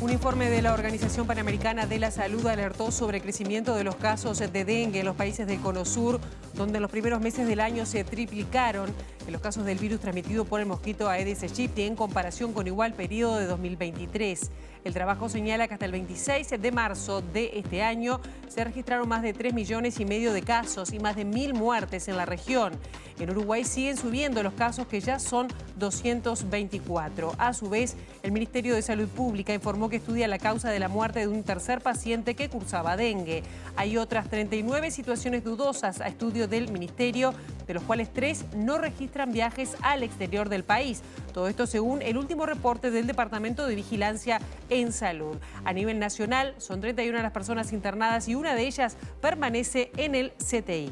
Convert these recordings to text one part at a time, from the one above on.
Un informe de la Organización Panamericana de la Salud alertó sobre el crecimiento de los casos de dengue en los países del Cono Sur, donde en los primeros meses del año se triplicaron los casos del virus transmitido por el mosquito Aedes aegypti en comparación con igual periodo de 2023. El trabajo señala que hasta el 26 de marzo de este año se registraron más de 3,5 millones de casos y más de 1.000 muertes en la región. En Uruguay siguen subiendo los casos, que ya son 224. A su vez, el Ministerio de Salud Pública informó que estudia la causa de la muerte de un tercer paciente que cursaba dengue. Hay otras 39 situaciones dudosas a estudio del Ministerio, de los cuales 3 no registran viajes al exterior del país. Todo esto según el último reporte del Departamento de Vigilancia en Salud. A nivel nacional, son 31 las personas internadas y una de ellas permanece en el CTI.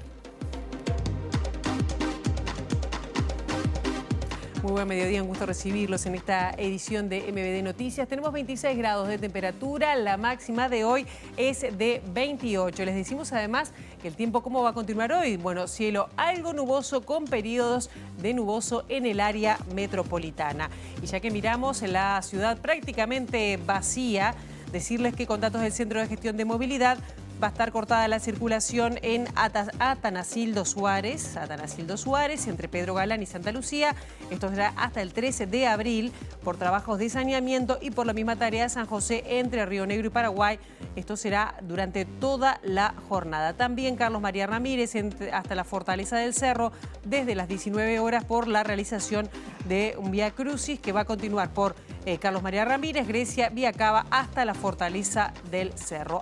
Muy buen mediodía, un gusto recibirlos en esta edición de MBD Noticias. Tenemos 26 grados de temperatura, la máxima de hoy es de 28. Les decimos además que el tiempo, ¿cómo va a continuar hoy? Bueno, cielo algo nuboso con periodos de nuboso en el área metropolitana. Y ya que miramos la ciudad prácticamente vacía, decirles que con datos del Centro de Gestión de Movilidad va a estar cortada la circulación en Atanacildo Suárez, entre Pedro Galán y Santa Lucía. Esto será hasta el 13 de abril por trabajos de saneamiento, y por la misma tarea San José entre Río Negro y Paraguay. Esto será durante toda la jornada. También Carlos María Ramírez hasta la Fortaleza del Cerro desde las 19 horas por la realización de un vía crucis que va a continuar por Carlos María Ramírez, Grecia, Vía Cava hasta la Fortaleza del Cerro.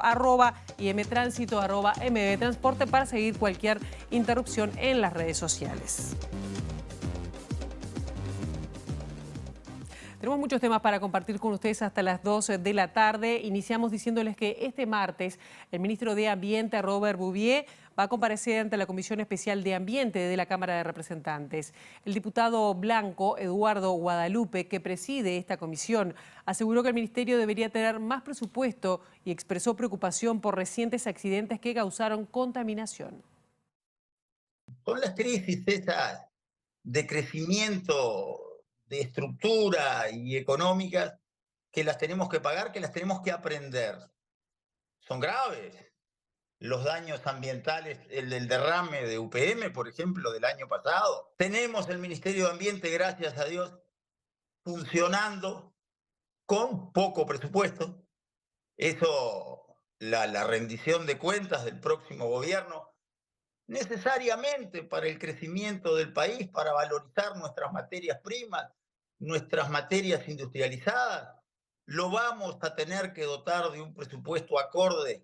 @IMTránsito, @MBTransporte para seguir cualquier interrupción en las redes sociales. Tenemos muchos temas para compartir con ustedes hasta las 2 de la tarde. Iniciamos diciéndoles que este martes el ministro de Ambiente, Robert Bouvier, va a comparecer ante la Comisión Especial de Ambiente de la Cámara de Representantes. El diputado blanco Eduardo Guadalupe, que preside esta comisión, aseguró que el ministerio debería tener más presupuesto y expresó preocupación por recientes accidentes que causaron contaminación. Son las crisis esas de crecimiento, de estructura y económicas, que las tenemos que pagar, que las tenemos que aprender. Son graves. Los daños ambientales, el del derrame de UPM, por ejemplo, del año pasado. Tenemos el Ministerio de Ambiente, gracias a Dios, funcionando con poco presupuesto. Eso, la rendición de cuentas del próximo gobierno, necesariamente para el crecimiento del país, para valorizar nuestras materias primas, nuestras materias industrializadas, lo vamos a tener que dotar de un presupuesto acorde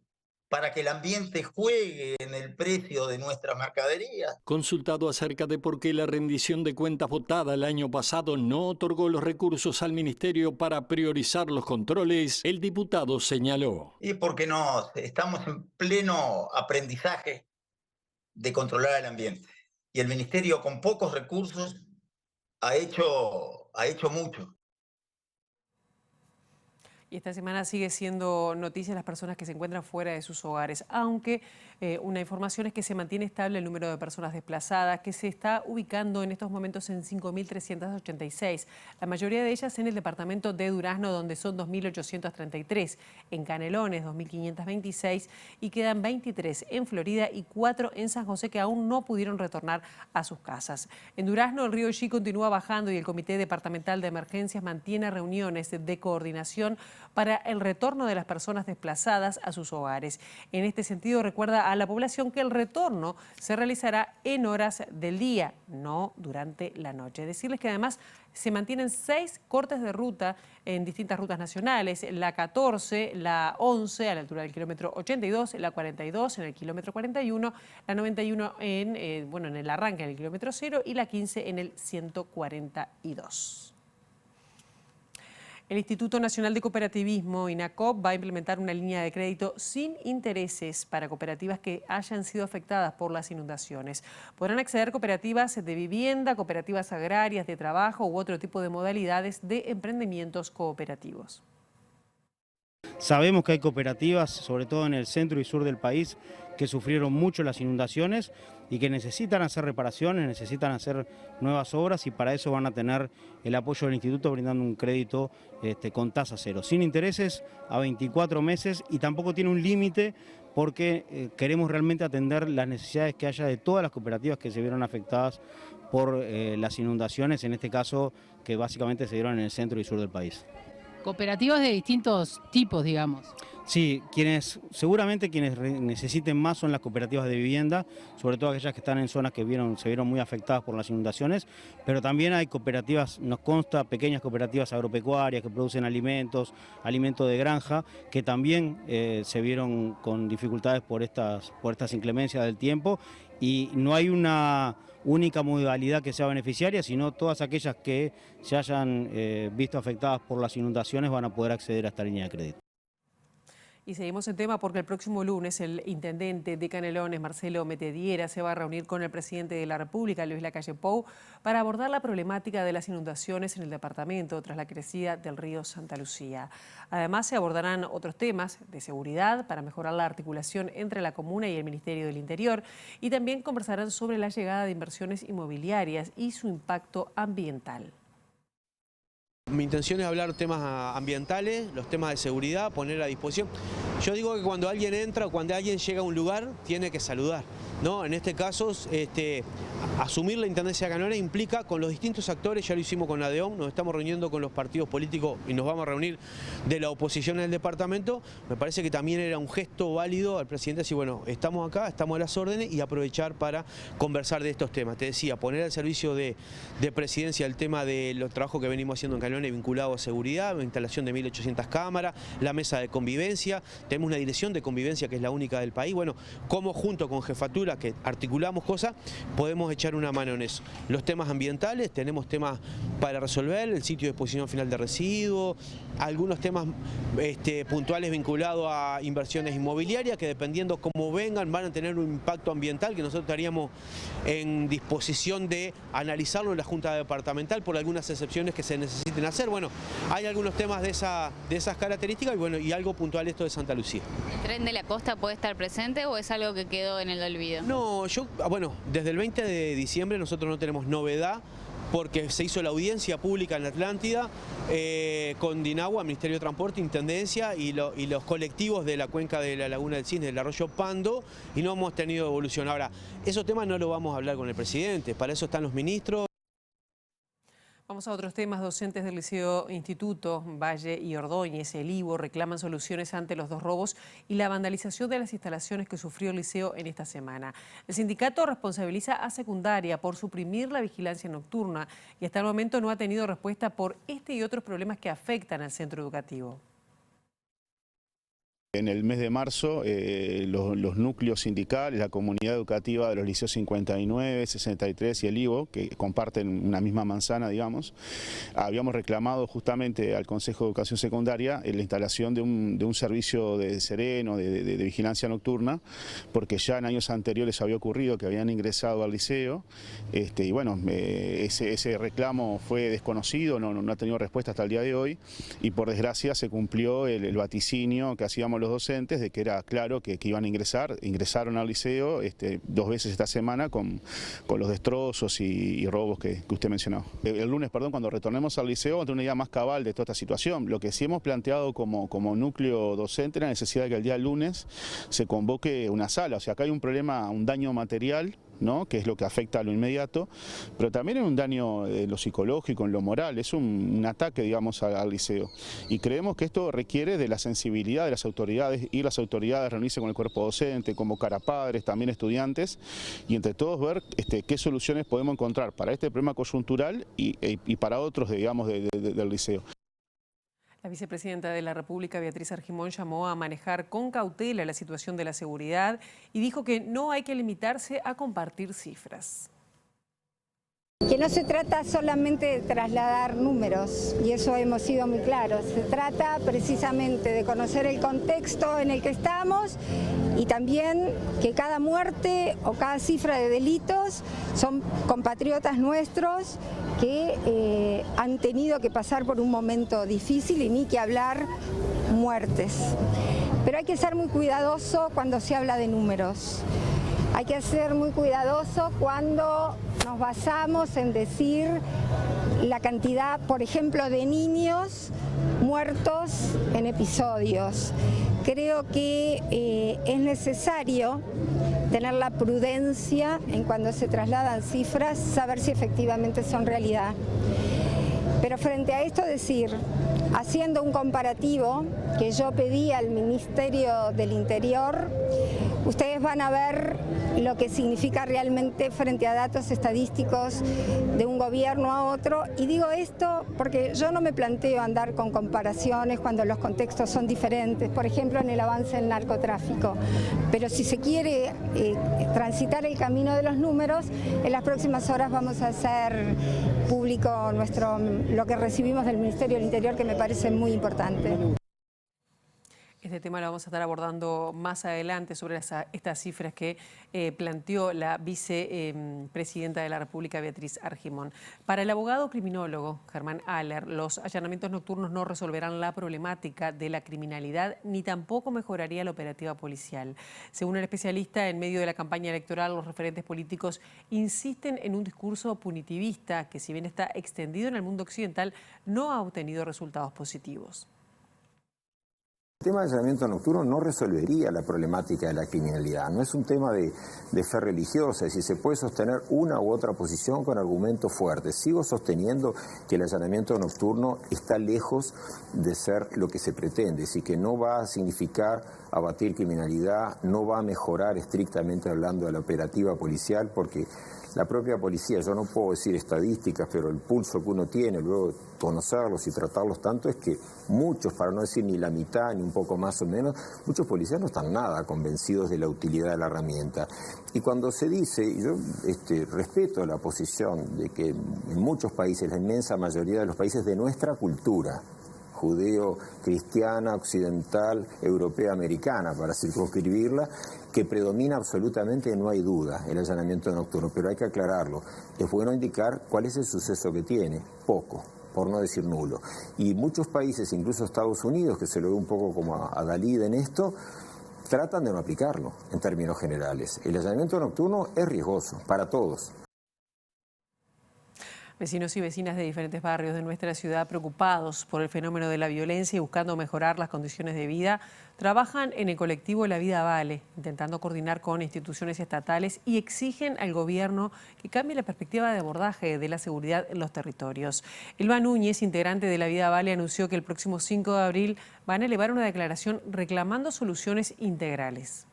para que el ambiente juegue en el precio de nuestras mercaderías. Consultado acerca de por qué la rendición de cuentas votada el año pasado no otorgó los recursos al ministerio para priorizar los controles, el diputado señaló: Y porque no, estamos en pleno aprendizaje de controlar el ambiente. Y el ministerio, con pocos recursos, ha hecho mucho. Y esta semana sigue siendo noticia las personas que se encuentran fuera de sus hogares, aunque una información es que se mantiene estable el número de personas desplazadas, que se está ubicando en estos momentos en 5.386, la mayoría de ellas en el departamento de Durazno, donde son 2.833, en Canelones 2.526 y quedan 23 en Florida y 4 en San José que aún no pudieron retornar a sus casas. En Durazno el río Xi continúa bajando y el Comité Departamental de Emergencias mantiene reuniones de coordinación para el retorno de las personas desplazadas a sus hogares. En este sentido, recuerda a la población que el retorno se realizará en horas del día, no durante la noche. Decirles que además se mantienen 6 cortes de ruta en distintas rutas nacionales: la 14, la 11 a la altura del kilómetro 82, la 42 en el kilómetro 41, la 91 en el arranque en el kilómetro 0 y la 15 en el 142. El Instituto Nacional de Cooperativismo, INACOP, va a implementar una línea de crédito sin intereses para cooperativas que hayan sido afectadas por las inundaciones. Podrán acceder cooperativas de vivienda, cooperativas agrarias, de trabajo u otro tipo de modalidades de emprendimientos cooperativos. Sabemos que hay cooperativas, sobre todo en el centro y sur del país, que sufrieron mucho las inundaciones y que necesitan hacer reparaciones, necesitan hacer nuevas obras, y para eso van a tener el apoyo del instituto brindando un crédito con tasa cero, sin intereses, a 24 meses, y tampoco tiene un límite porque queremos realmente atender las necesidades que haya de todas las cooperativas que se vieron afectadas por las inundaciones, en este caso que básicamente se dieron en el centro y sur del país. Cooperativas de distintos tipos, digamos. Sí, seguramente quienes necesiten más son las cooperativas de vivienda, sobre todo aquellas que están en zonas que se vieron muy afectadas por las inundaciones, pero también hay cooperativas, nos consta, pequeñas cooperativas agropecuarias que producen alimentos de granja, que también se vieron con dificultades por estas inclemencias del tiempo, y no hay una única modalidad que sea beneficiaria, sino todas aquellas que se hayan visto afectadas por las inundaciones van a poder acceder a esta línea de crédito. Y seguimos el tema porque el próximo lunes el intendente de Canelones, Marcelo Metediera, se va a reunir con el presidente de la República, Luis Lacalle Pou, para abordar la problemática de las inundaciones en el departamento tras la crecida del río Santa Lucía. Además, se abordarán otros temas de seguridad para mejorar la articulación entre la comuna y el Ministerio del Interior, y también conversarán sobre la llegada de inversiones inmobiliarias y su impacto ambiental. Mi intención es hablar temas ambientales, los temas de seguridad, poner a disposición. Yo digo que cuando alguien entra o cuando alguien llega a un lugar, tiene que saludar, ¿no? En este caso, asumir la Intendencia de Canelones implica con los distintos actores, ya lo hicimos con la DEON, nos estamos reuniendo con los partidos políticos y nos vamos a reunir de la oposición en el departamento. Me parece que también era un gesto válido al presidente decir, bueno, estamos acá, estamos a las órdenes, y aprovechar para conversar de estos temas. Te decía, poner al servicio de presidencia el tema de los trabajos que venimos haciendo en Canelones vinculado a seguridad, la instalación de 1.800 cámaras, la mesa de convivencia, tenemos una dirección de convivencia que es la única del país. Bueno, cómo junto con jefatura, que articulamos cosas, podemos echar una mano en eso. Los temas ambientales, tenemos temas para resolver, el sitio de disposición final de residuos, algunos temas puntuales vinculados a inversiones inmobiliarias que dependiendo cómo vengan van a tener un impacto ambiental que nosotros estaríamos en disposición de analizarlo en la Junta Departamental por algunas excepciones que se necesiten hacer. Bueno, hay algunos temas de esas características y bueno, y algo puntual esto de Santa Lucía. ¿El tren de la costa puede estar presente o es algo que quedó en el olvido? No, bueno, desde el 20 de diciembre nosotros no tenemos novedad porque se hizo la audiencia pública en Atlántida con Dinagua, Ministerio de Transporte, Intendencia y los colectivos de la cuenca de la Laguna del Cisne, del arroyo Pando, y no hemos tenido evolución. Ahora, esos temas no los vamos a hablar con el presidente, para eso están los ministros. Vamos a otros temas. Docentes del Liceo Instituto Valle y Ordóñez, el IVO, reclaman soluciones ante los 2 robos y la vandalización de las instalaciones que sufrió el liceo en esta semana. El sindicato responsabiliza a Secundaria por suprimir la vigilancia nocturna y hasta el momento no ha tenido respuesta por este y otros problemas que afectan al centro educativo. En el mes de marzo, los núcleos sindicales, la comunidad educativa de los liceos 59, 63 y el IVO, que comparten una misma manzana, digamos, habíamos reclamado justamente al Consejo de Educación Secundaria la instalación de un servicio de sereno, de vigilancia nocturna, porque ya en años anteriores había ocurrido que habían ingresado al liceo, y bueno, ese reclamo fue desconocido, no ha tenido respuesta hasta el día de hoy, y por desgracia se cumplió el vaticinio que hacíamos los docentes de que era claro que iban a ingresaron al liceo 2 veces esta semana con los destrozos y robos que usted mencionó. El lunes, cuando retornemos al liceo, vamos a tener una idea más cabal de toda esta situación. Lo que sí hemos planteado como núcleo docente, la necesidad de que el día lunes se convoque una sala. O sea, acá hay un problema, un daño material, ¿no?, que es lo que afecta a lo inmediato, pero también es un daño en lo psicológico, en lo moral, es un ataque, digamos, al liceo. Y creemos que esto requiere de la sensibilidad de las autoridades, y las autoridades reunirse con el cuerpo docente, convocar a padres, también estudiantes, y entre todos ver qué soluciones podemos encontrar para este problema coyuntural y para otros, digamos, del liceo. La vicepresidenta de la República, Beatriz Argimón, llamó a manejar con cautela la situación de la seguridad y dijo que no hay que limitarse a compartir cifras. Que no se trata solamente de trasladar números, y eso hemos sido muy claros. Se trata precisamente de conocer el contexto en el que estamos y también que cada muerte o cada cifra de delitos son compatriotas nuestros que han tenido que pasar por un momento difícil y ni que hablar muertes. Pero hay que ser muy cuidadoso cuando se habla de números. Hay que ser muy cuidadoso cuando nos basamos en decir la cantidad, por ejemplo, de niños muertos en episodios. Creo que es necesario tener la prudencia en cuando se trasladan cifras, saber si efectivamente son realidad. Pero frente a esto decir, haciendo un comparativo que yo pedí al Ministerio del Interior, ustedes van a ver lo que significa realmente frente a datos estadísticos de un gobierno a otro. Y digo esto porque yo no me planteo andar con comparaciones cuando los contextos son diferentes, por ejemplo en el avance del narcotráfico. Pero si se quiere transitar el camino de los números, en las próximas horas vamos a hacer público lo que recibimos del Ministerio del Interior, que me parece muy importante. Este tema lo vamos a estar abordando más adelante sobre estas cifras que planteó la vicepresidenta de la República, Beatriz Argimón. Para el abogado criminólogo Germán Haller, los allanamientos nocturnos no resolverán la problemática de la criminalidad ni tampoco mejoraría la operativa policial. Según el especialista, en medio de la campaña electoral, los referentes políticos insisten en un discurso punitivista que, si bien está extendido en el mundo occidental, no ha obtenido resultados positivos. El tema del allanamiento nocturno no resolvería la problemática de la criminalidad, no es un tema de fe religiosa, es decir, se puede sostener una u otra posición con argumentos fuertes. Sigo sosteniendo que el allanamiento nocturno está lejos de ser lo que se pretende, es decir, que no va a significar abatir criminalidad, no va a mejorar estrictamente hablando de la operativa policial, porque la propia policía, yo no puedo decir estadísticas, pero el pulso que uno tiene, luego conocerlos y tratarlos tanto, es que muchos, para no decir ni la mitad, ni un poco más o menos, muchos policías no están nada convencidos de la utilidad de la herramienta. Y cuando se dice, y yo respeto la posición de que en muchos países, la inmensa mayoría de los países de nuestra cultura, judeo-cristiana, occidental, europea, americana, para circunscribirla, que predomina absolutamente, no hay duda, el allanamiento nocturno, pero hay que aclararlo. Es bueno indicar cuál es el suceso que tiene, poco, por no decir nulo. Y muchos países, incluso Estados Unidos, que se lo ve un poco como a Dalí en esto, tratan de no aplicarlo en términos generales. El allanamiento nocturno es riesgoso para todos. Vecinos y vecinas de diferentes barrios de nuestra ciudad, preocupados por el fenómeno de la violencia y buscando mejorar las condiciones de vida, trabajan en el colectivo La Vida Vale, intentando coordinar con instituciones estatales y exigen al gobierno que cambie la perspectiva de abordaje de la seguridad en los territorios. Elba Núñez, integrante de La Vida Vale, anunció que el próximo 5 de abril van a elevar una declaración reclamando soluciones integrales.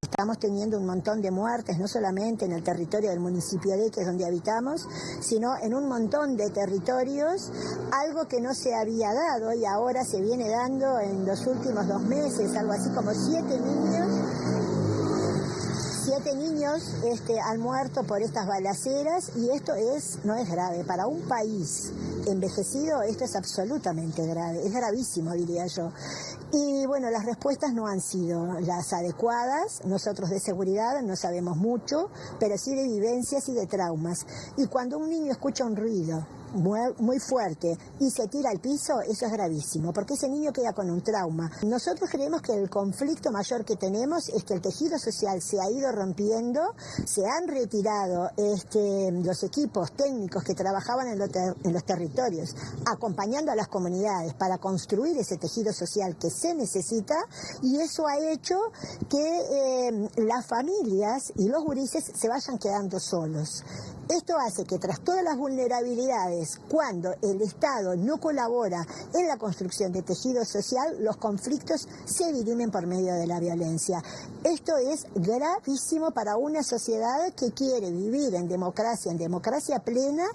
Estamos teniendo un montón de muertes, no solamente en el territorio del municipio de que es donde habitamos, sino en un montón de territorios, algo que no se había dado y ahora se viene dando en los últimos 2 meses, algo así como 7 niños han muerto por estas balaceras, y esto no es grave. Para un país envejecido esto es absolutamente grave, es gravísimo, diría yo. Y bueno, las respuestas no han sido las adecuadas. Nosotros de seguridad no sabemos mucho, pero sí de vivencias y de traumas. Y cuando un niño escucha un ruido muy fuerte y se tira al piso, eso es gravísimo, porque ese niño queda con un trauma. Nosotros creemos que el conflicto mayor que tenemos es que el tejido social se ha ido rompiendo, se han retirado los equipos técnicos que trabajaban en los territorios, acompañando a las comunidades para construir ese tejido social que se necesita, y eso ha hecho que las familias y los gurises se vayan quedando solos. Esto hace que tras todas las vulnerabilidades, cuando el Estado no colabora en la construcción de tejido social, los conflictos se dirimen por medio de la violencia. Esto es gravísimo para una sociedad que quiere vivir en democracia plena.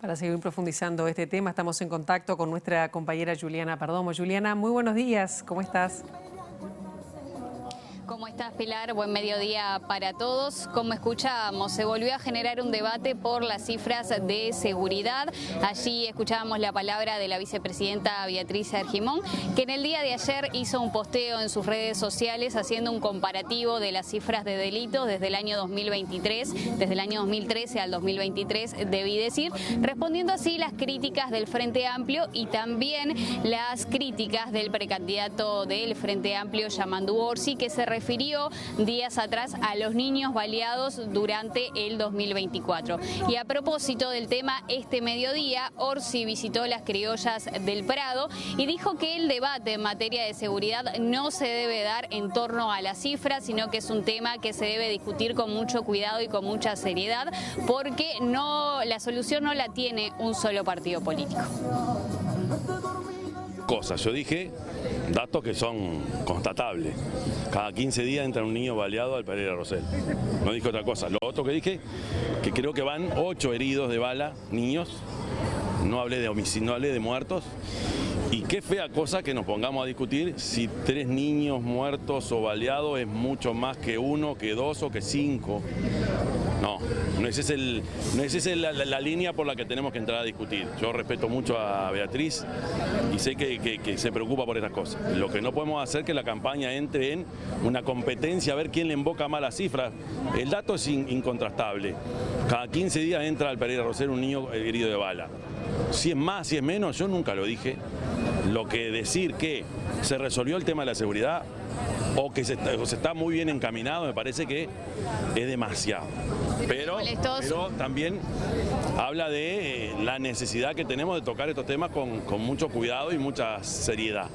Para seguir profundizando este tema, estamos en contacto con nuestra compañera Juliana Perdomo. Juliana, muy buenos días, ¿cómo estás? ¿Cómo estás? estás, Pilar? Buen mediodía para todos. Como escuchábamos, se volvió a generar un debate por las cifras de seguridad. Allí escuchábamos la palabra de la vicepresidenta Beatriz Argimón, que en el día de ayer hizo un posteo en sus redes sociales haciendo un comparativo de las cifras de delitos desde el año 2023, desde el año 2013 al 2023, debí decir, respondiendo así las críticas del Frente Amplio y también las críticas del precandidato del Frente Amplio, Yamandu Orsi, que se refirió días atrás a los niños baleados durante el 2024. Y a propósito del tema, este mediodía Orsi visitó las criollas del Prado y dijo que el debate en materia de seguridad no se debe dar en torno a las cifras, sino que es un tema que se debe discutir con mucho cuidado y con mucha seriedad, porque la solución no la tiene un solo partido político. Yo dije datos que son constatables. Cada 15 días entra un niño baleado al Pereira Rosell. No dije otra cosa. Lo otro que dije, que creo que van 8 heridos de bala, niños. No hablé de homicidio, no hablé de muertos. Y qué fea cosa que nos pongamos a discutir si 3 niños muertos o baleados es mucho más que 1, que 2 o que 5. No es esa la línea por la que tenemos que entrar a discutir. Yo respeto mucho a Beatriz y sé que se preocupa por estas cosas. Lo que no podemos hacer es que la campaña entre en una competencia a ver quién le invoca más las cifras. El dato es incontrastable. Cada 15 días entra al Pereira Rosell un niño herido de bala. Si es más, si es menos, yo nunca lo dije. Lo que decir que se resolvió el tema de la seguridad o que se está muy bien encaminado, me parece que es demasiado. Pero también habla de la necesidad que tenemos de tocar estos temas con mucho cuidado y mucha seriedad.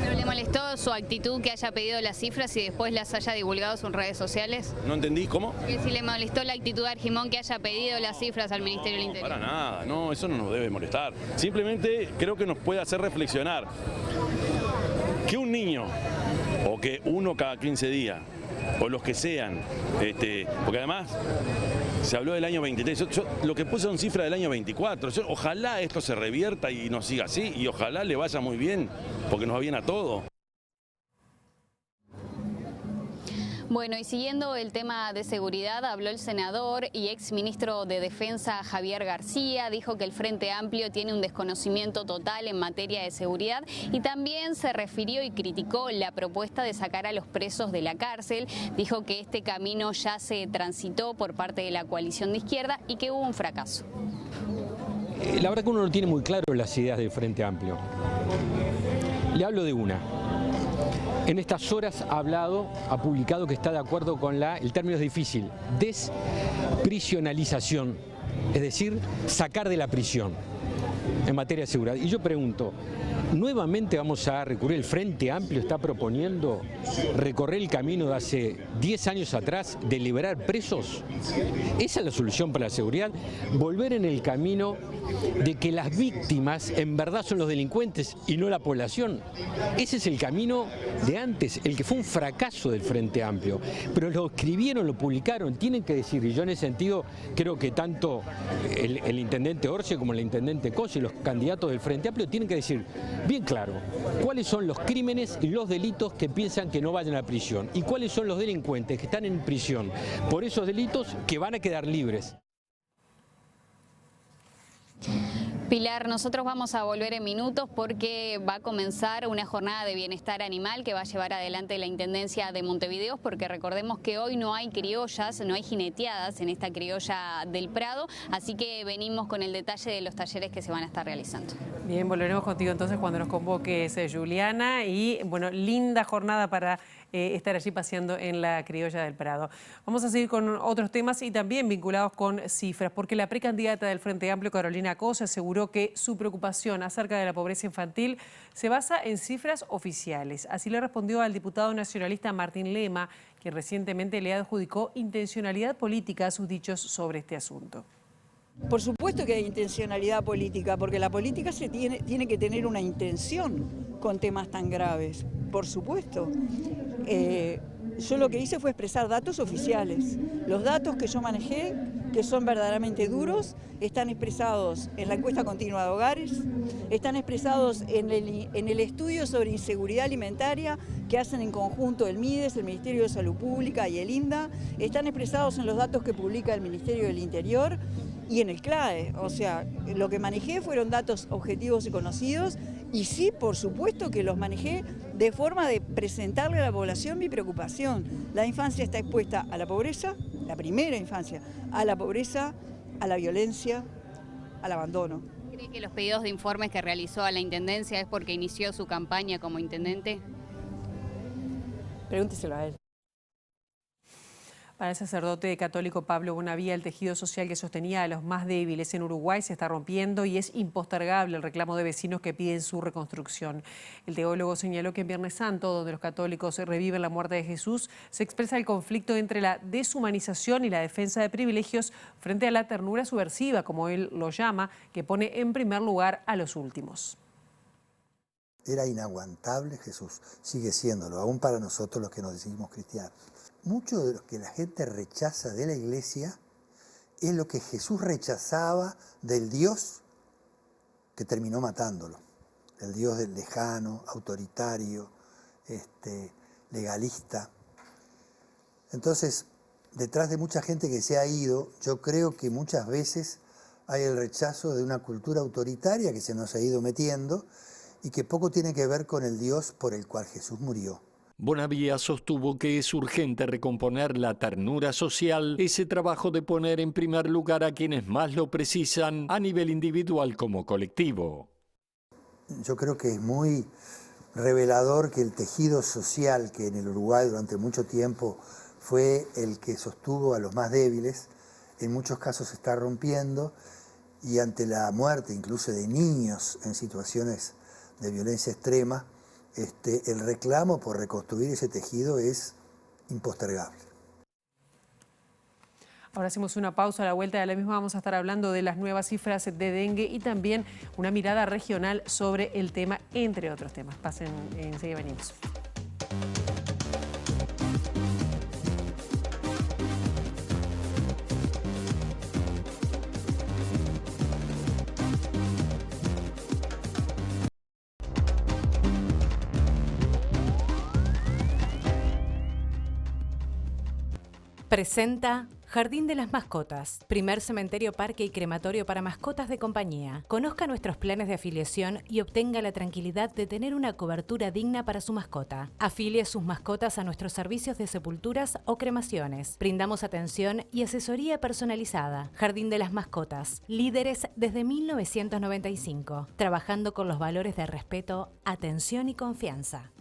¿Pero le molestó su actitud que haya pedido las cifras y después las haya divulgado en sus redes sociales? No entendí, ¿cómo? Que si le molestó la actitud de Argimón que haya pedido las cifras al Ministerio del Interior. Para nada, no, eso no nos debe molestar. Simplemente creo que nos puede hacer reflexionar que un niño o que uno cada 15 días o los que sean, porque además se habló del año 23, yo lo que puse son cifras del año 24, ojalá esto se revierta y nos siga así y ojalá le vaya muy bien, porque nos va bien a todos. Bueno, y siguiendo el tema de seguridad, habló el senador y exministro de Defensa Javier García, dijo que el Frente Amplio tiene un desconocimiento total en materia de seguridad y también se refirió y criticó la propuesta de sacar a los presos de la cárcel. Dijo que este camino ya se transitó por parte de la coalición de izquierda y que hubo un fracaso. La verdad que uno no tiene muy claro las ideas del Frente Amplio. Le hablo de una. En estas horas ha publicado que está de acuerdo con el término es difícil, desprisionalización, es decir, sacar de la prisión en materia de seguridad. Y yo pregunto, ¿nuevamente vamos a recurrir? ¿El Frente Amplio está proponiendo recorrer el camino de hace 10 años atrás de liberar presos? ¿Esa es la solución para la seguridad? ¿Volver en el camino de que las víctimas en verdad son los delincuentes y no la población? Ese es el camino de antes, el que fue un fracaso del Frente Amplio. Pero lo escribieron, lo publicaron, tienen que decir, y yo en ese sentido creo que tanto el intendente Orsi como el intendente Cosi, los candidatos del Frente Amplio, tienen que decir bien claro cuáles son los crímenes y los delitos que piensan que no vayan a prisión y cuáles son los delincuentes que están en prisión por esos delitos que van a quedar libres. Pilar, nosotros vamos a volver en minutos porque va a comenzar una jornada de bienestar animal que va a llevar adelante la Intendencia de Montevideo, porque recordemos que hoy no hay criollas, no hay jineteadas en esta criolla del Prado, así que venimos con el detalle de los talleres que se van a estar realizando. Bien, volveremos contigo entonces cuando nos convoques, Juliana, y bueno, linda jornada para estar allí paseando en la criolla del Prado. Vamos a seguir con otros temas y también vinculados con cifras, porque la precandidata del Frente Amplio, Carolina Cose, aseguró que su preocupación acerca de la pobreza infantil se basa en cifras oficiales. Así le respondió al diputado nacionalista Martín Lema, quien recientemente le adjudicó intencionalidad política a sus dichos sobre este asunto. Por supuesto que hay intencionalidad política, porque la política tiene que tener una intención con temas tan graves, por supuesto. Yo lo que hice fue expresar datos oficiales. Los datos que yo manejé que son verdaderamente duros, están expresados en la encuesta continua de hogares, están expresados en el estudio sobre inseguridad alimentaria que hacen en conjunto el MIDES, el Ministerio de Salud Pública y el INDA, están expresados en los datos que publica el Ministerio del Interior y en el CLAE. O sea, lo que manejé fueron datos objetivos y conocidos, y sí, por supuesto que los manejé de forma de presentarle a la población mi preocupación. La infancia está expuesta a la pobreza, la primera infancia, a la pobreza, a la violencia, al abandono. ¿Cree que los pedidos de informes que realizó a la Intendencia es porque inició su campaña como intendente? Pregúnteselo a él. Para el sacerdote católico Pablo Bonavía, el tejido social que sostenía a los más débiles en Uruguay se está rompiendo y es impostergable el reclamo de vecinos que piden su reconstrucción. El teólogo señaló que en Viernes Santo, donde los católicos reviven la muerte de Jesús, se expresa el conflicto entre la deshumanización y la defensa de privilegios frente a la ternura subversiva, como él lo llama, que pone en primer lugar a los últimos. Era inaguantable Jesús, sigue siéndolo, aún para nosotros los que nos decimos cristianos. Mucho de lo que la gente rechaza de la iglesia es lo que Jesús rechazaba del Dios que terminó matándolo. El Dios del lejano, autoritario, legalista. Entonces, detrás de mucha gente que se ha ido, yo creo que muchas veces hay el rechazo de una cultura autoritaria que se nos ha ido metiendo y que poco tiene que ver con el Dios por el cual Jesús murió. Bonavía sostuvo que es urgente recomponer la ternura social, ese trabajo de poner en primer lugar a quienes más lo precisan a nivel individual como colectivo. Yo creo que es muy revelador que el tejido social que en el Uruguay durante mucho tiempo fue el que sostuvo a los más débiles, en muchos casos se está rompiendo, y ante la muerte incluso de niños en situaciones de violencia extrema, el reclamo por reconstruir ese tejido es impostergable. Ahora hacemos una pausa. A la vuelta de la misma vamos a estar hablando de las nuevas cifras de dengue y también una mirada regional sobre el tema, entre otros temas. Pasen, enseguida venimos. Presenta Jardín de las Mascotas, primer cementerio, parque y crematorio para mascotas de compañía. Conozca nuestros planes de afiliación y obtenga la tranquilidad de tener una cobertura digna para su mascota. Afilie sus mascotas a nuestros servicios de sepulturas o cremaciones. Brindamos atención y asesoría personalizada. Jardín de las Mascotas, líderes desde 1995, trabajando con los valores de respeto, atención y confianza.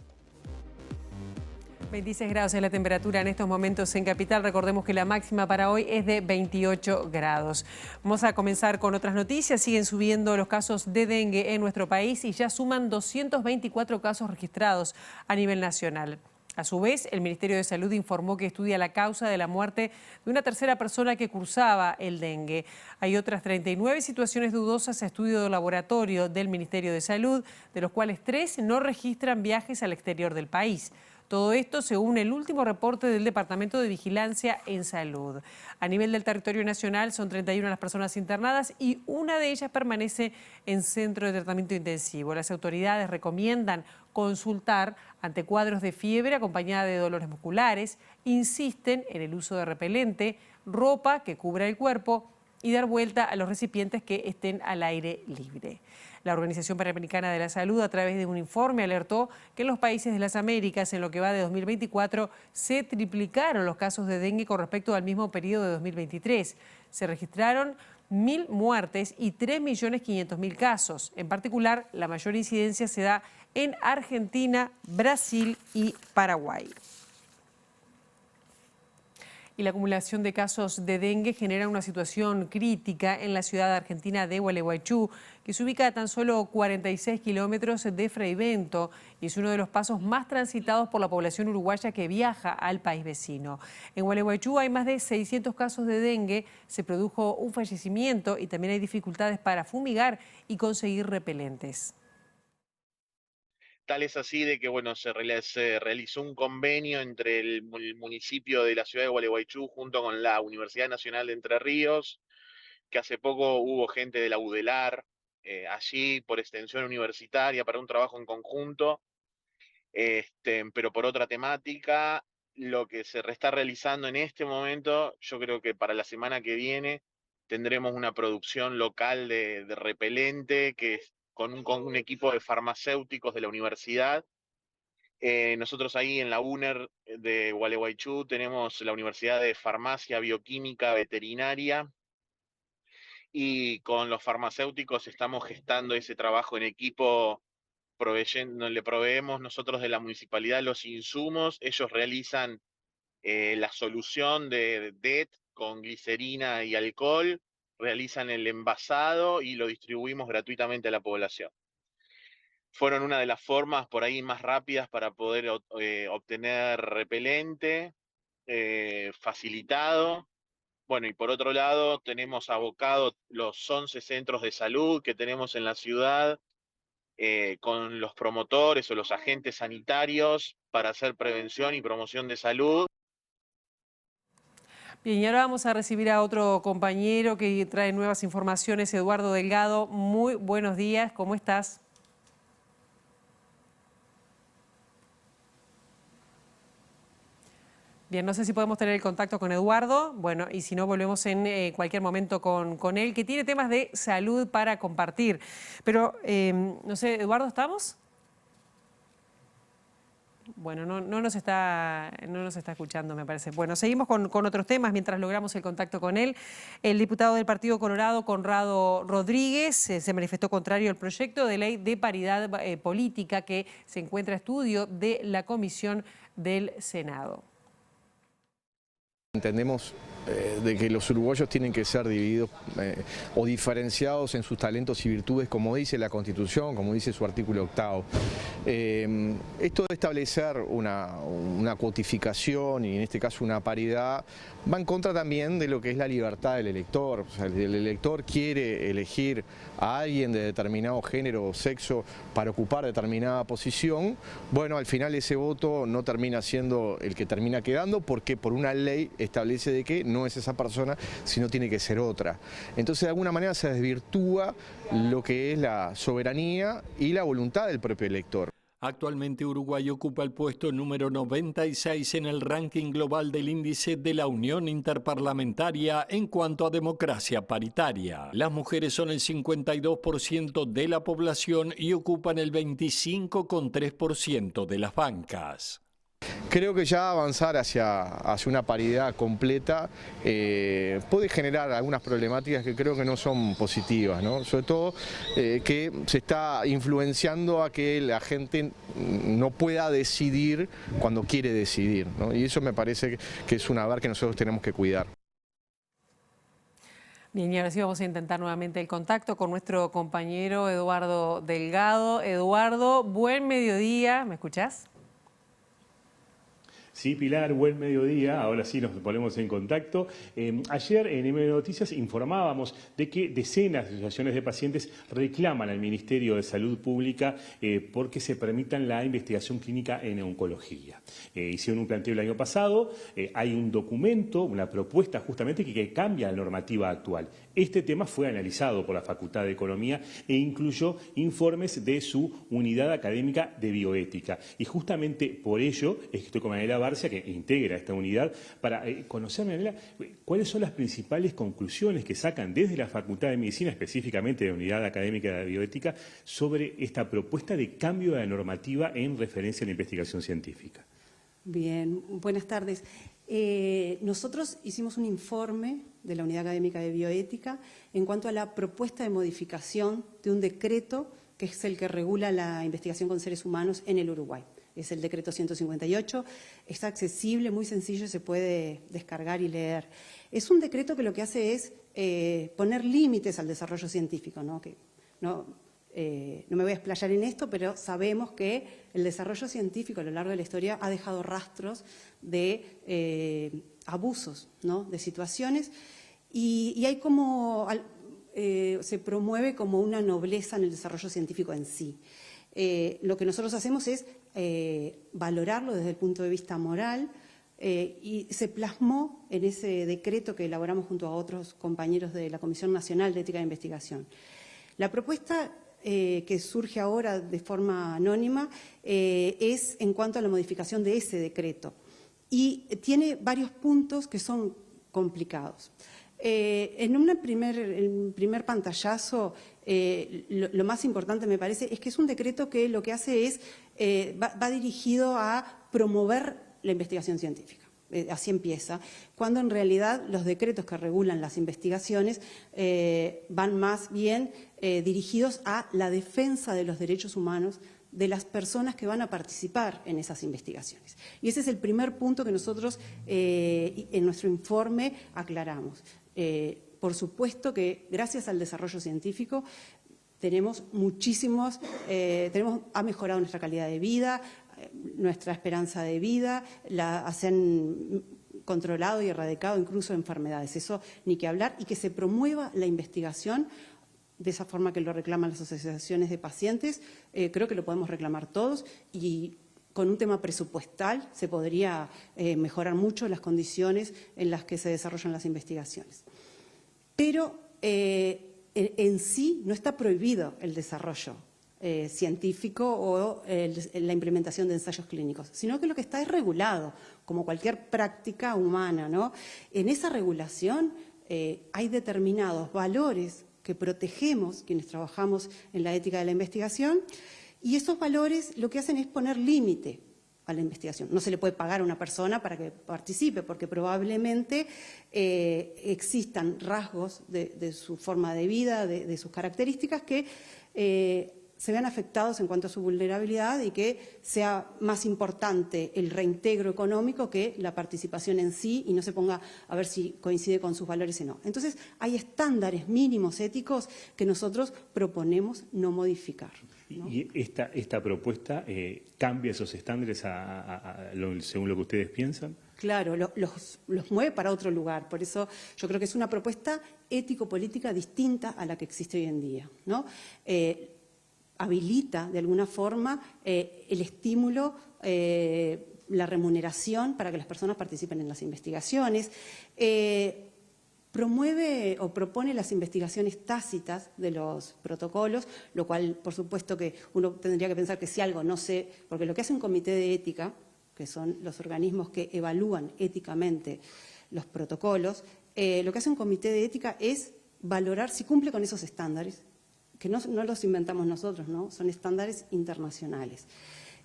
26 grados es la temperatura en estos momentos en Capital. Recordemos que la máxima para hoy es de 28 grados. Vamos a comenzar con otras noticias. Siguen subiendo los casos de dengue en nuestro país y ya suman 224 casos registrados a nivel nacional. A su vez, el Ministerio de Salud informó que estudia la causa de la muerte de una tercera persona que cursaba el dengue. Hay otras 39 situaciones dudosas a estudio de laboratorio del Ministerio de Salud, de los cuales 3 no registran viajes al exterior del país. Todo esto según el último reporte del Departamento de Vigilancia en Salud. A nivel del territorio nacional son 31 las personas internadas y una de ellas permanece en centro de tratamiento intensivo. Las autoridades recomiendan consultar ante cuadros de fiebre acompañada de dolores musculares, insisten en el uso de repelente, ropa que cubra el cuerpo y dar vuelta a los recipientes que estén al aire libre. La Organización Panamericana de la Salud, a través de un informe, alertó que en los países de las Américas, en lo que va de 2024, se triplicaron los casos de dengue con respecto al mismo periodo de 2023. Se registraron 1.000 muertes y 3.500.000 casos. En particular, la mayor incidencia se da en Argentina, Brasil y Paraguay. Y la acumulación de casos de dengue genera una situación crítica en la ciudad argentina de Gualeguaychú, que se ubica a tan solo 46 kilómetros de Freivento y es uno de los pasos más transitados por la población uruguaya que viaja al país vecino. En Gualeguaychú hay más de 600 casos de dengue, se produjo un fallecimiento y también hay dificultades para fumigar y conseguir repelentes. Tal es así de que, bueno, se realizó un convenio entre el municipio de la ciudad de Gualeguaychú junto con la Universidad Nacional de Entre Ríos, que hace poco hubo gente de la UDELAR allí por extensión universitaria para un trabajo en conjunto, pero por otra temática. Lo que se está realizando en este momento, yo creo que para la semana que viene tendremos una producción local de repelente que es con un equipo de farmacéuticos de la universidad. Nosotros ahí en la UNER de Gualeguaychú tenemos la Universidad de Farmacia, Bioquímica, Veterinaria, y con los farmacéuticos estamos gestando ese trabajo en equipo, le proveemos nosotros de la municipalidad los insumos, ellos realizan la solución de DET con glicerina y alcohol, realizan el envasado y lo distribuimos gratuitamente a la población. Fueron una de las formas por ahí más rápidas para poder obtener repelente facilitado. Bueno, y por otro lado tenemos abocados los 11 centros de salud que tenemos en la ciudad con los promotores o los agentes sanitarios para hacer prevención y promoción de salud. Bien, y ahora vamos a recibir a otro compañero que trae nuevas informaciones, Eduardo Delgado. Muy buenos días, ¿cómo estás? Bien, no sé si podemos tener el contacto con Eduardo, bueno, y si no, volvemos en cualquier momento con él, que tiene temas de salud para compartir. Pero, no sé, Eduardo, ¿estamos? Bueno, no nos está escuchando, me parece. Bueno, seguimos con otros temas mientras logramos el contacto con él. El diputado del Partido Colorado, Conrado Rodríguez, se manifestó contrario al proyecto de ley de paridad política que se encuentra a estudio de la Comisión del Senado. Entendemos de que los uruguayos tienen que ser divididos o diferenciados en sus talentos y virtudes, como dice la Constitución, como dice su artículo 8º. Esto de establecer una cuotificación y en este caso una paridad va en contra también de lo que es la libertad del elector. O sea, el elector quiere elegir a alguien de determinado género o sexo para ocupar determinada posición. Bueno, al final ese voto no termina siendo el que termina quedando porque por una ley establece de que no es esa persona, sino tiene que ser otra. Entonces de alguna manera se desvirtúa lo que es la soberanía y la voluntad del propio elector. Actualmente Uruguay ocupa el puesto número 96 en el ranking global del índice de la Unión Interparlamentaria en cuanto a democracia paritaria. Las mujeres son el 52% de la población y ocupan el 25,3% de las bancas. Creo que ya avanzar hacia una paridad completa puede generar algunas problemáticas que creo que no son positivas, ¿no? Sobre todo que se está influenciando a que la gente no pueda decidir cuando quiere decidir, ¿no? Y eso me parece que es una barra que nosotros tenemos que cuidar. Bien, y ahora sí vamos a intentar nuevamente el contacto con nuestro compañero Eduardo Delgado. Eduardo, buen mediodía, ¿me escuchás? Sí, Pilar, buen mediodía. Ahora sí nos ponemos en contacto. Ayer en MB Noticias informábamos de que decenas de asociaciones de pacientes reclaman al Ministerio de Salud Pública porque se permitan la investigación clínica en oncología. Hicieron un planteo el año pasado, hay un documento, una propuesta justamente que cambia la normativa actual. Este tema fue analizado por la Facultad de Economía e incluyó informes de su unidad académica de bioética. Y justamente por ello es que estoy con Manuela Barcia, que integra esta unidad, para conocer, Manuela, cuáles son las principales conclusiones que sacan desde la Facultad de Medicina, específicamente de la unidad académica de bioética, sobre esta propuesta de cambio de la normativa en referencia a la investigación científica. Bien, buenas tardes. Nosotros hicimos un informe de la Unidad Académica de Bioética en cuanto a la propuesta de modificación de un decreto que es el que regula la investigación con seres humanos en el Uruguay. Es el decreto 158, está accesible, muy sencillo, se puede descargar y leer. Es un decreto que lo que hace es poner límites al desarrollo científico, ¿no? Que no me voy a explayar en esto, pero sabemos que el desarrollo científico a lo largo de la historia ha dejado rastros de abusos, ¿no? De situaciones, y hay como, se promueve como una nobleza en el desarrollo científico en sí. lo que nosotros hacemos es valorarlo desde el punto de vista moral, y se plasmó en ese decreto que elaboramos junto a otros compañeros de la Comisión Nacional de Ética de Investigación. La propuesta que surge ahora de forma anónima es en cuanto a la modificación de ese decreto y tiene varios puntos que son complicados. En un primer pantallazo, lo más importante me parece es que es un decreto que lo que hace es, va dirigido a promover la investigación científica. Así empieza, cuando en realidad los decretos que regulan las investigaciones van más bien dirigidos a la defensa de los derechos humanos de las personas que van a participar en esas investigaciones. Y ese es el primer punto que nosotros en nuestro informe aclaramos. Por supuesto que gracias al desarrollo científico tenemos muchísimos, ha mejorado nuestra calidad de vida, nuestra esperanza de vida, se han controlado y erradicado incluso enfermedades, eso ni que hablar, y que se promueva la investigación de esa forma que lo reclaman las asociaciones de pacientes, creo que lo podemos reclamar todos, y con un tema presupuestal se podría mejorar mucho las condiciones en las que se desarrollan las investigaciones. Pero en sí no está prohibido el desarrollo científico o la implementación de ensayos clínicos, sino que lo que está es regulado, como cualquier práctica humana, ¿no? En esa regulación hay determinados valores que protegemos quienes trabajamos en la ética de la investigación, y esos valores lo que hacen es poner límite a la investigación. No se le puede pagar a una persona para que participe, porque probablemente existan rasgos de su forma de vida, de sus características que se vean afectados en cuanto a su vulnerabilidad y que sea más importante el reintegro económico que la participación en sí, y no se ponga a ver si coincide con sus valores o no. Entonces, hay estándares mínimos éticos que nosotros proponemos no modificar, ¿no? ¿Y esta propuesta cambia esos estándares según lo que ustedes piensan? Claro, los mueve para otro lugar. Por eso yo creo que es una propuesta ético-política distinta a la que existe hoy en día, ¿no? Habilita de alguna forma el estímulo, la remuneración para que las personas participen en las investigaciones, promueve o propone las investigaciones tácitas de los protocolos, lo cual por supuesto que uno tendría que pensar que si algo no sé, porque lo que hace un comité de ética, que son los organismos que evalúan éticamente los protocolos, lo que hace un comité de ética es valorar si cumple con esos estándares, que no los inventamos nosotros, ¿no? Son estándares internacionales.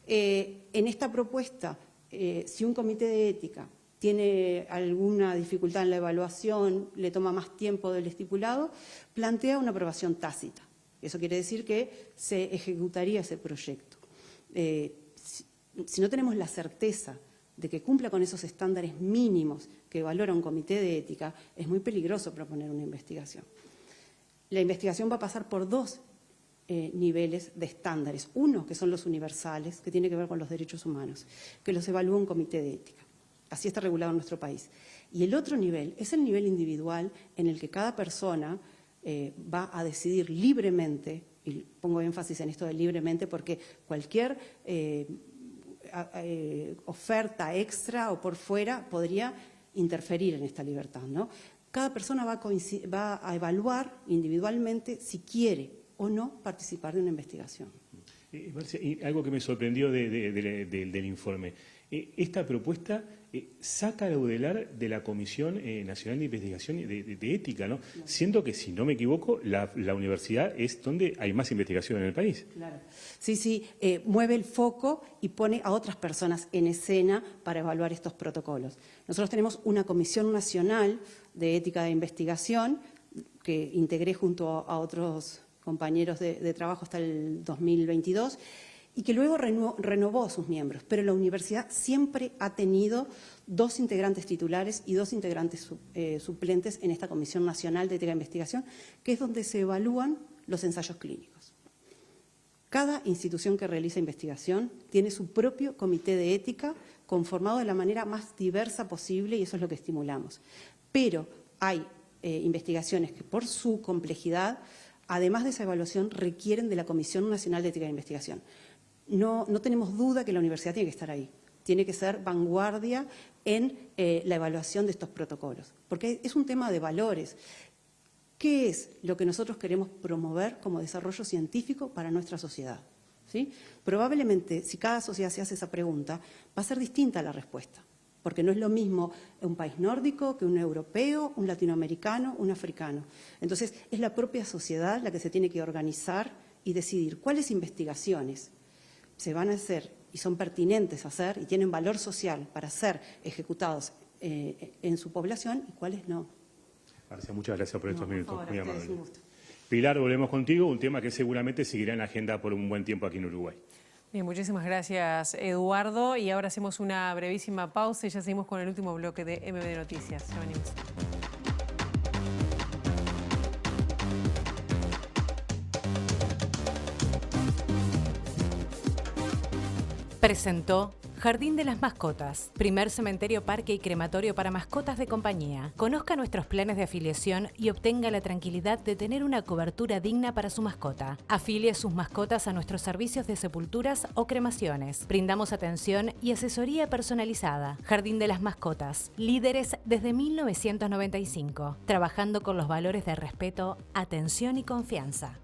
En esta propuesta, si un comité de ética tiene alguna dificultad en la evaluación, le toma más tiempo del estipulado, plantea una aprobación tácita. Eso quiere decir que se ejecutaría ese proyecto. Si no tenemos la certeza de que cumpla con esos estándares mínimos que valora un comité de ética, es muy peligroso proponer una investigación. La investigación va a pasar por dos niveles de estándares. Uno, que son los universales, que tiene que ver con los derechos humanos, que los evalúa un comité de ética. Así está regulado en nuestro país. Y el otro nivel es el nivel individual en el que cada persona va a decidir libremente, y pongo énfasis en esto de libremente porque cualquier oferta extra o por fuera podría interferir en esta libertad, ¿no? Cada persona va a evaluar individualmente si quiere o no participar de una investigación. Marcia, y algo que me sorprendió del informe, esta propuesta saca a Laudelar de la Comisión Nacional de Investigación de Ética, ¿no? Siendo que, si no me equivoco, la universidad es donde hay más investigación en el país. Claro. Sí, mueve el foco y pone a otras personas en escena para evaluar estos protocolos. Nosotros tenemos una Comisión Nacional de Ética de Investigación que integré junto a otros compañeros de trabajo hasta el 2022, y que luego renovó sus miembros, pero la universidad siempre ha tenido 2 integrantes titulares y 2 integrantes suplentes en esta Comisión Nacional de Ética de Investigación, que es donde se evalúan los ensayos clínicos. Cada institución que realiza investigación tiene su propio comité de ética conformado de la manera más diversa posible, y eso es lo que estimulamos. Pero hay investigaciones que por su complejidad además de esa evaluación, requieren de la Comisión Nacional de Ética de Investigación. No tenemos duda que la universidad tiene que estar ahí, tiene que ser vanguardia en la evaluación de estos protocolos, porque es un tema de valores. ¿Qué es lo que nosotros queremos promover como desarrollo científico para nuestra sociedad? ¿Sí? Probablemente, si cada sociedad se hace esa pregunta, va a ser distinta la respuesta, porque no es lo mismo un país nórdico que un europeo, un latinoamericano, un africano. Entonces, es la propia sociedad la que se tiene que organizar y decidir cuáles investigaciones se van a hacer y son pertinentes a hacer y tienen valor social para ser ejecutados en su población y cuáles no. Marcia, muchas gracias por estos minutos. Por favor, muy a ustedes, amable. un gusto. Pilar, volvemos contigo, un tema que seguramente seguirá en la agenda por un buen tiempo aquí en Uruguay. Bien, muchísimas gracias, Eduardo. Y ahora hacemos una brevísima pausa y ya seguimos con el último bloque de MBD Noticias. Ya venimos. Presentó Jardín de las Mascotas, primer cementerio, parque y crematorio para mascotas de compañía. Conozca nuestros planes de afiliación y obtenga la tranquilidad de tener una cobertura digna para su mascota. Afilie sus mascotas a nuestros servicios de sepulturas o cremaciones. Brindamos atención y asesoría personalizada. Jardín de las Mascotas, líderes desde 1995, trabajando con los valores de respeto, atención y confianza.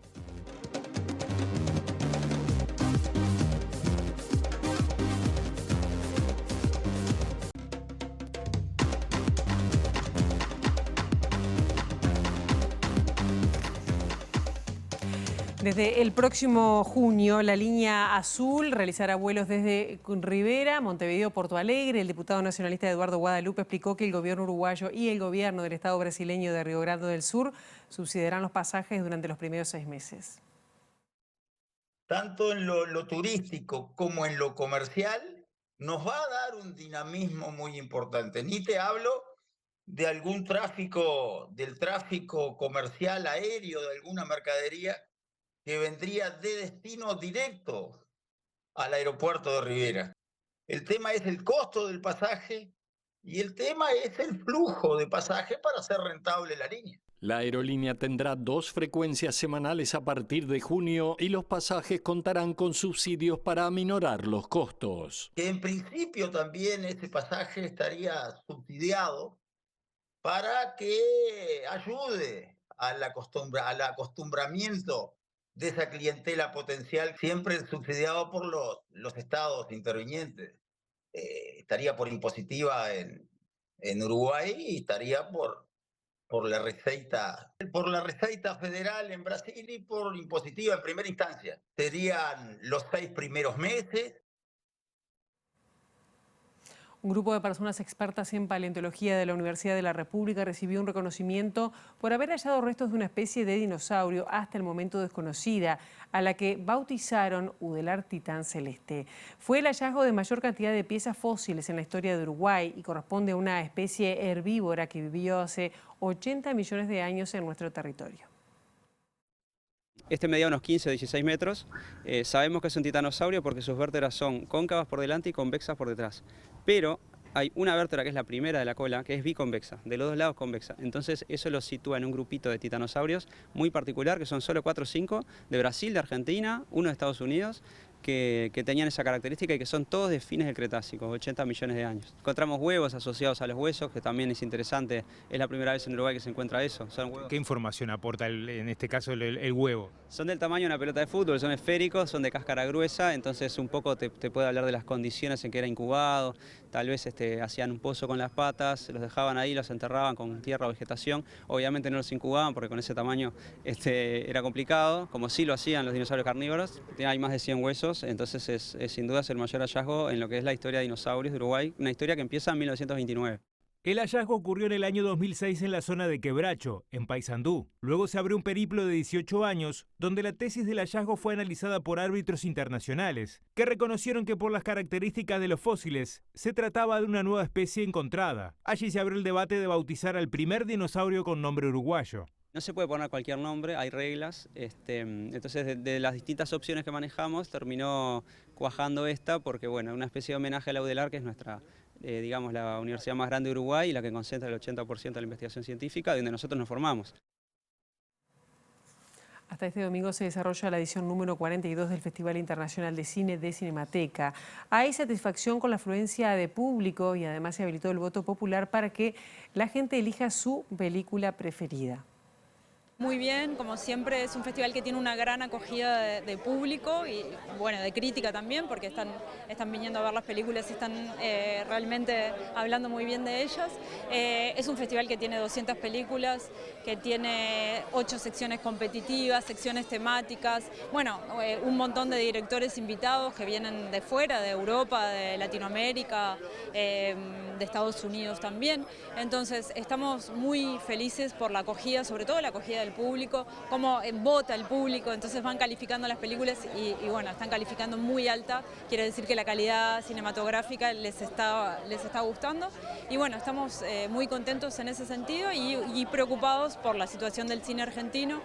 Desde el próximo junio, la línea azul realizará vuelos desde Rivera, Montevideo, Porto Alegre. El diputado nacionalista Eduardo Guadalupe explicó que el gobierno uruguayo y el gobierno del estado brasileño de Río Grande del Sur subsidiarán los pasajes durante los primeros 6 meses. Tanto en lo turístico como en lo comercial, nos va a dar un dinamismo muy importante. Ni te hablo de algún tráfico, del tráfico comercial aéreo, de alguna mercadería que vendría de destino directo al aeropuerto de Rivera. El tema es el costo del pasaje y el tema es el flujo de pasaje para hacer rentable la línea. La aerolínea tendrá 2 frecuencias semanales a partir de junio y los pasajes contarán con subsidios para aminorar los costos. Que en principio también ese pasaje estaría subsidiado para que ayude al acostumbramiento de esa clientela potencial, siempre subsidiado por los estados intervinientes. Estaría por impositiva en Uruguay y estaría por la receita federal en Brasil y por impositiva en primera instancia. Serían los 6 primeros meses. Un grupo de personas expertas en paleontología de la Universidad de la República recibió un reconocimiento por haber hallado restos de una especie de dinosaurio hasta el momento desconocida, a la que bautizaron Udelar Titán Celeste. Fue el hallazgo de mayor cantidad de piezas fósiles en la historia de Uruguay y corresponde a una especie herbívora que vivió hace 80 millones de años en nuestro territorio. Este medía unos 15 o 16 metros. Sabemos que es un titanosaurio porque sus vértebras son cóncavas por delante y convexas por detrás. Pero hay una vértebra que es la primera de la cola, que es biconvexa, de los dos lados convexa. Entonces eso lo sitúa en un grupito de titanosaurios muy particular, que son solo 4 o 5, de Brasil, de Argentina, uno de Estados Unidos, que tenían esa característica y que son todos de fines del Cretácico, 80 millones de años. Encontramos huevos asociados a los huesos, que también es interesante, es la primera vez en Uruguay que se encuentra eso. Son huevos. ¿Qué información aporta en este caso el huevo? Son del tamaño de una pelota de fútbol, son esféricos, son de cáscara gruesa, entonces un poco te puede hablar de las condiciones en que era incubado, tal vez hacían un pozo con las patas, los dejaban ahí, los enterraban con tierra o vegetación, obviamente no los incubaban porque con ese tamaño era complicado, como sí lo hacían los dinosaurios carnívoros, hay más de 100 huesos. Entonces es sin duda el mayor hallazgo en lo que es la historia de dinosaurios de Uruguay, una historia que empieza en 1929. El hallazgo ocurrió en el año 2006 en la zona de Quebracho, en Paysandú. Luego se abrió un periplo de 18 años, donde la tesis del hallazgo fue analizada por árbitros internacionales, que reconocieron que por las características de los fósiles, se trataba de una nueva especie encontrada. Allí se abrió el debate de bautizar al primer dinosaurio con nombre uruguayo. No se puede poner cualquier nombre, hay reglas, entonces de las distintas opciones que manejamos terminó cuajando esta porque bueno, una especie de homenaje a la Udelar, que es nuestra, digamos, la universidad más grande de Uruguay y la que concentra el 80% de la investigación científica, donde nosotros nos formamos. Hasta este domingo se desarrolla la edición número 42 del Festival Internacional de Cine de Cinemateca. Hay satisfacción con la afluencia de público y además se habilitó el voto popular para que la gente elija su película preferida. Muy bien, como siempre es un festival que tiene una gran acogida de público y bueno, de crítica también, porque están viniendo a ver las películas y están realmente hablando muy bien de ellas. Es un festival que tiene 200 películas, que tiene 8 secciones competitivas, secciones temáticas, bueno, un montón de directores invitados que vienen de fuera, de Europa, de Latinoamérica, de Estados Unidos también. Entonces estamos muy felices por la acogida, sobre todo la acogida del público, cómo vota el público, entonces van calificando las películas y bueno, están calificando muy alta, quiere decir que la calidad cinematográfica les está gustando y bueno, estamos muy contentos en ese sentido y preocupados por la situación del cine argentino.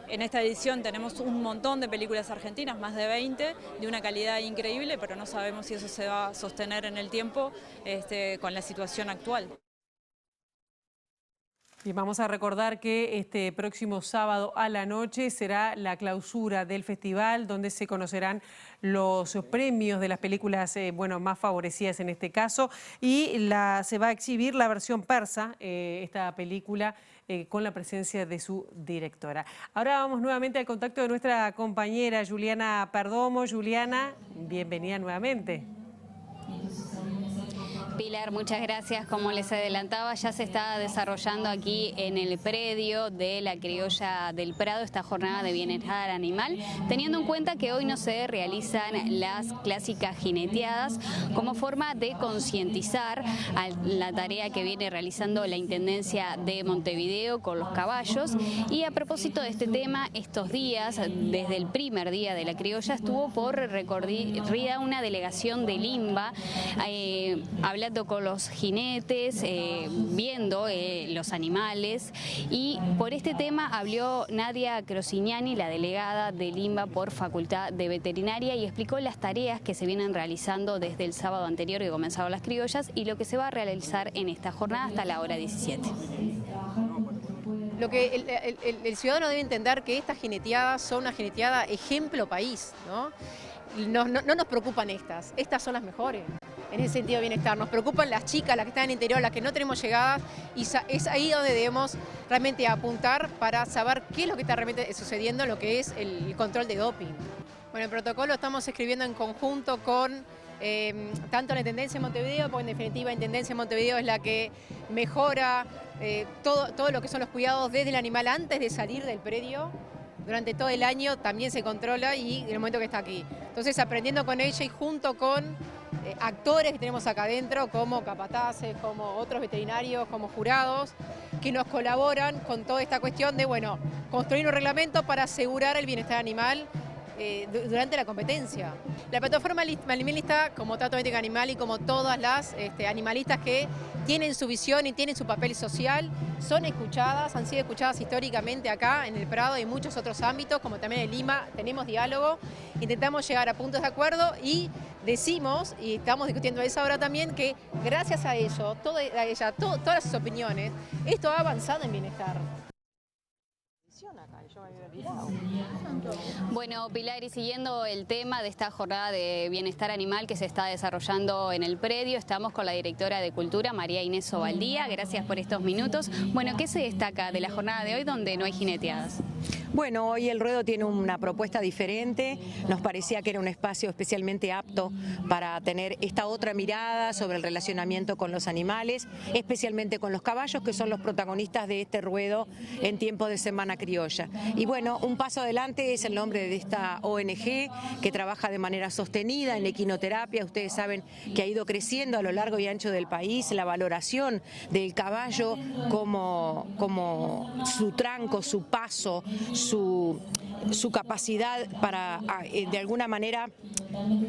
En esta edición tenemos un montón de películas argentinas, más de 20, de una calidad increíble, pero no sabemos si eso se va a sostener en el tiempo con la situación actual. Y vamos a recordar que este próximo sábado a la noche será la clausura del festival, donde se conocerán los premios de las películas más favorecidas en este caso, y se va a exhibir la versión persa, esta película, con la presencia de su directora. Ahora vamos nuevamente al contacto de nuestra compañera Juliana Perdomo. Juliana, bienvenida nuevamente. Pilar, muchas gracias. Como les adelantaba, ya se está desarrollando aquí en el predio de la Criolla del Prado esta jornada de bienestar animal, teniendo en cuenta que hoy no se realizan las clásicas jineteadas como forma de concientizar a la tarea que viene realizando la Intendencia de Montevideo con los caballos. Y a propósito de este tema, estos días, desde el primer día de la criolla, estuvo por recorrida una delegación de Limba, hablando con los jinetes, viendo los animales, y por este tema habló Nadia Crosignani, la delegada de Limba por Facultad de Veterinaria, y explicó las tareas que se vienen realizando desde el sábado anterior que comenzaron las criollas y lo que se va a realizar en esta jornada hasta la hora 17. Lo que el ciudadano debe entender que estas jineteadas son una jineteada ejemplo país, ¿no? No nos preocupan estas son las mejores. En ese sentido de bienestar, nos preocupan las chicas, las que están en el interior, las que no tenemos llegadas, y es ahí donde debemos realmente apuntar para saber qué es lo que está realmente sucediendo en lo que es el control de doping. Bueno, el protocolo estamos escribiendo en conjunto con tanto la Intendencia de Montevideo, porque en definitiva la Intendencia de Montevideo es la que mejora todo lo que son los cuidados desde el animal antes de salir del predio. Durante todo el año también se controla y en el momento que está aquí. Entonces, aprendiendo con ella y junto con actores que tenemos acá adentro, como capataces, como otros veterinarios, como jurados, que nos colaboran con toda esta cuestión de, bueno, construir un reglamento para asegurar el bienestar animal durante la competencia. La plataforma animalista, como Trato Ética Animal y como todas las animalistas que tienen su visión y tienen su papel social, son escuchadas, han sido escuchadas históricamente acá en el Prado y en muchos otros ámbitos, como también en Lima, tenemos diálogo, intentamos llegar a puntos de acuerdo y decimos, y estamos discutiendo eso ahora también, que gracias a ello, todas sus opiniones, esto ha avanzado en bienestar. Bueno, Pilar, y siguiendo el tema de esta jornada de bienestar animal que se está desarrollando en el predio, estamos con la directora de Cultura, María Inés Ovaldía. Gracias por estos minutos. Bueno, ¿qué se destaca de la jornada de hoy donde no hay jineteadas? Bueno, hoy el ruedo tiene una propuesta diferente, nos parecía que era un espacio especialmente apto para tener esta otra mirada sobre el relacionamiento con los animales, especialmente con los caballos, que son los protagonistas de este ruedo en tiempo de Semana Criolla. Y bueno, un paso adelante es el nombre de esta ONG que trabaja de manera sostenida en equinoterapia. Ustedes saben que ha ido creciendo a lo largo y ancho del país la valoración del caballo como su tranco, su paso, su capacidad para de alguna manera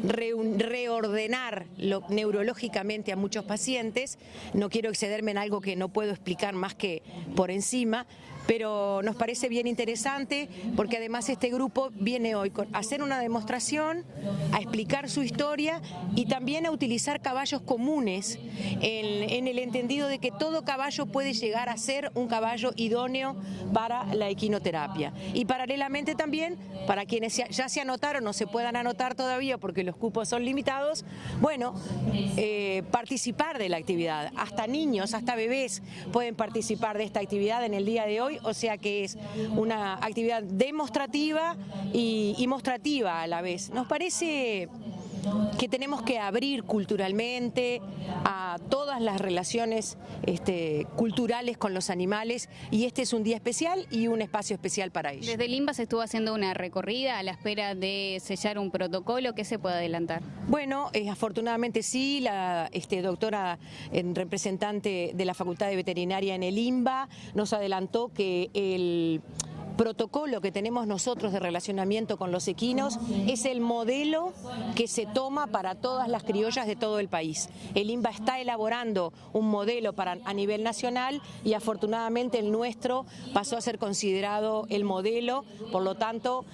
reordenar neurológicamente a muchos pacientes. No quiero excederme en algo que no puedo explicar más que por encima, pero nos parece bien interesante porque además este grupo viene hoy a hacer una demostración, a explicar su historia y también a utilizar caballos comunes en el entendido de que todo caballo puede llegar a ser un caballo idóneo para la equinoterapia. Y paralelamente también, para quienes ya se anotaron o se puedan anotar todavía porque los cupos son limitados, bueno, participar de la actividad. Hasta niños, hasta bebés pueden participar de esta actividad en el día de hoy, o sea que es una actividad demostrativa y mostrativa a la vez. Nos parece que tenemos que abrir culturalmente a todas las relaciones culturales con los animales y este es un día especial y un espacio especial para ellos. Desde el INBA se estuvo haciendo una recorrida a la espera de sellar un protocolo. ¿Qué se puede adelantar? Bueno, afortunadamente sí, la doctora representante de la Facultad de Veterinaria en el INBA nos adelantó que el protocolo que tenemos nosotros de relacionamiento con los equinos es el modelo que se toma para todas las criollas de todo el país. El INBA está elaborando un modelo a nivel nacional y afortunadamente el nuestro pasó a ser considerado el modelo, por lo tanto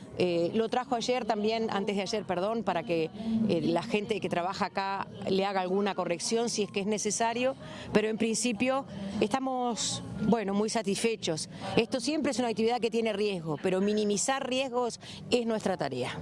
lo trajo ayer también, antes de ayer, perdón, para que la gente que trabaja acá le haga alguna corrección si es que es necesario, pero en principio estamos, bueno, muy satisfechos. Esto siempre es una actividad que tiene riesgo, pero minimizar riesgos es nuestra tarea.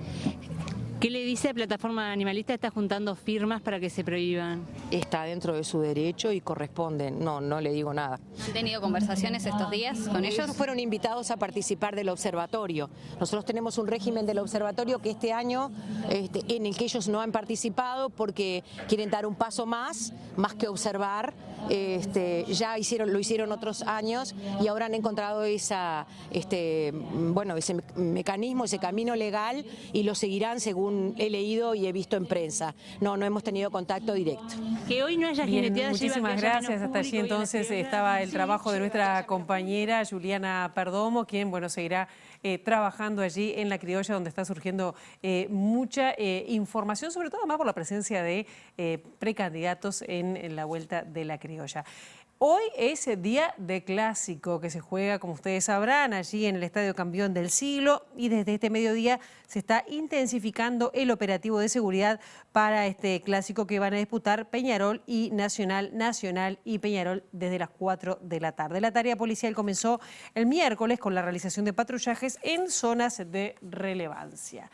¿Qué le dice la plataforma animalista? ¿Está juntando firmas para que se prohíban? Está dentro de su derecho y corresponde. No le digo nada. ¿Han tenido conversaciones estos días con ellos? Ellos fueron invitados a participar del observatorio. Nosotros tenemos un régimen del observatorio que este año, en el que ellos no han participado porque quieren dar un paso más que observar. Ya lo hicieron otros años y ahora han encontrado ese mecanismo, ese camino legal y lo seguirán según he leído y he visto en prensa. No hemos tenido contacto directo. Que hoy no haya jineteada. Muchísimas gracias. Hasta allí entonces estaba el trabajo de nuestra compañera Juliana Perdomo, quien seguirá trabajando allí en la criolla, donde está surgiendo mucha información, sobre todo además por la presencia de precandidatos en la vuelta de la criolla. Hoy es el día de clásico que se juega, como ustedes sabrán, allí en el Estadio Campeón del Siglo y desde este mediodía se está intensificando el operativo de seguridad para este clásico que van a disputar Peñarol y Nacional y Peñarol desde las 4 de la tarde. La tarea policial comenzó el miércoles con la realización de patrullajes en zonas de relevancia.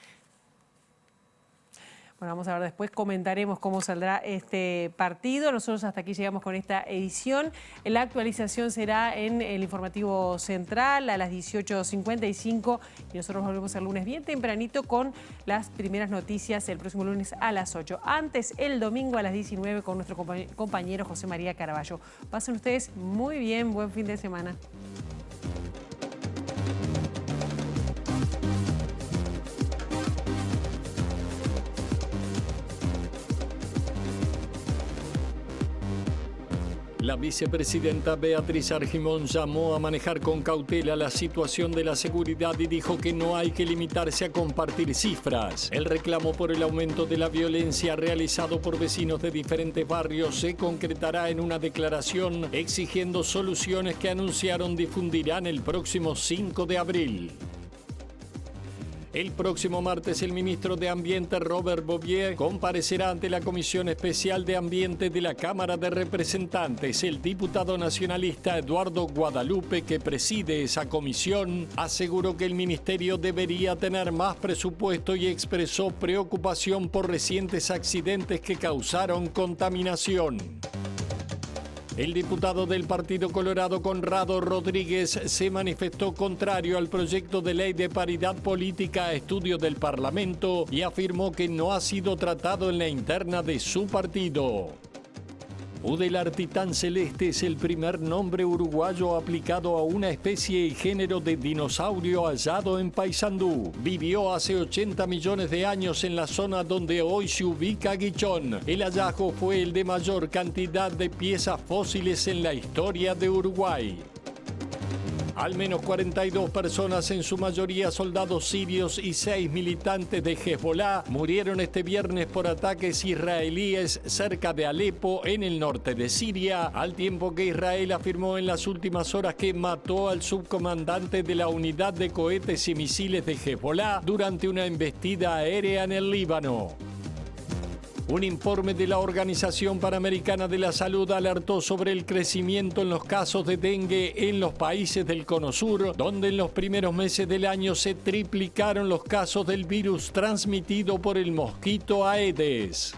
Bueno, vamos a ver después, comentaremos cómo saldrá este partido. Nosotros hasta aquí llegamos con esta edición. La actualización será en el informativo central a las 18:55 y nosotros volvemos el lunes bien tempranito con las primeras noticias el próximo lunes a las 8. Antes, el domingo a las 19 con nuestro compañero José María Caraballo. Pasen ustedes muy bien, buen fin de semana. La vicepresidenta Beatriz Argimón llamó a manejar con cautela la situación de la seguridad y dijo que no hay que limitarse a compartir cifras. El reclamo por el aumento de la violencia realizado por vecinos de diferentes barrios se concretará en una declaración exigiendo soluciones que anunciaron difundirán el próximo 5 de abril. El próximo martes el ministro de Ambiente Robert Bouvier comparecerá ante la Comisión Especial de Ambiente de la Cámara de Representantes. El diputado nacionalista Eduardo Guadalupe, que preside esa comisión, aseguró que el ministerio debería tener más presupuesto y expresó preocupación por recientes accidentes que causaron contaminación. El diputado del Partido Colorado, Conrado Rodríguez, se manifestó contrario al proyecto de ley de paridad política a estudio del Parlamento y afirmó que no ha sido tratado en la interna de su partido. Udelar titán celeste es el primer nombre uruguayo aplicado a una especie y género de dinosaurio hallado en Paysandú. Vivió hace 80 millones de años en la zona donde hoy se ubica Guichón. El hallazgo fue el de mayor cantidad de piezas fósiles en la historia de Uruguay. Al menos 42 personas, en su mayoría soldados sirios y 6 militantes de Hezbollah, murieron este viernes por ataques israelíes cerca de Alepo, en el norte de Siria, al tiempo que Israel afirmó en las últimas horas que mató al subcomandante de la unidad de cohetes y misiles de Hezbollah durante una embestida aérea en el Líbano. Un informe de la Organización Panamericana de la Salud alertó sobre el crecimiento en los casos de dengue en los países del Cono Sur, donde en los primeros meses del año se triplicaron los casos del virus transmitido por el mosquito Aedes.